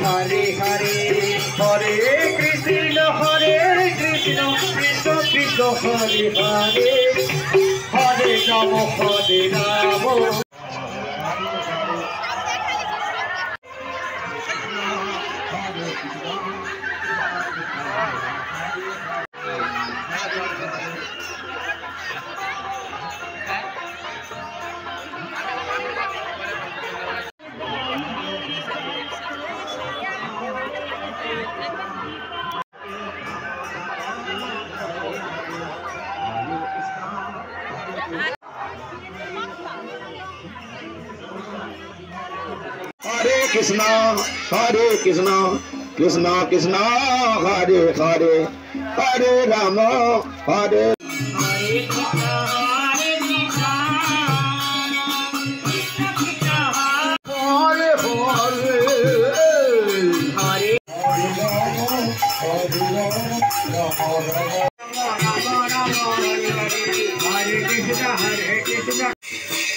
हरे हरे हरे कृष्ण कृष्ण कृष्ण हरे हरे हरे राम हरे राम। हरे कृष्णा कृष्णा कृष्णा हरे हरे हरे राम हरे हरे कृष्णा हरे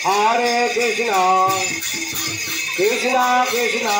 हरे कृष्णा कृष्णा कृष्णा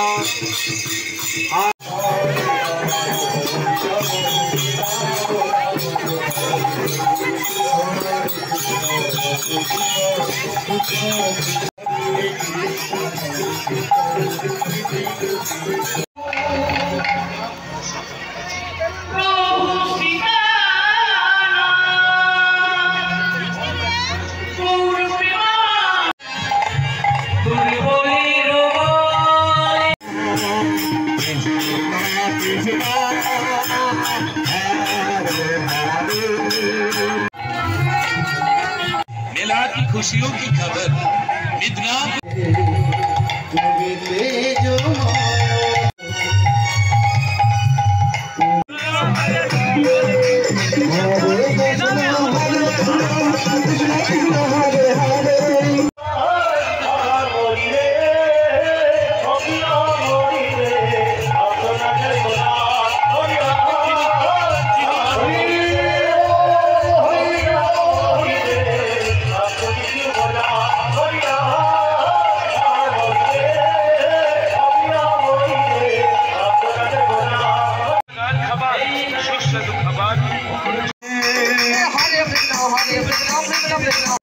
मेला की खुशियों की खबर मिदनापुर हरे कृष्ण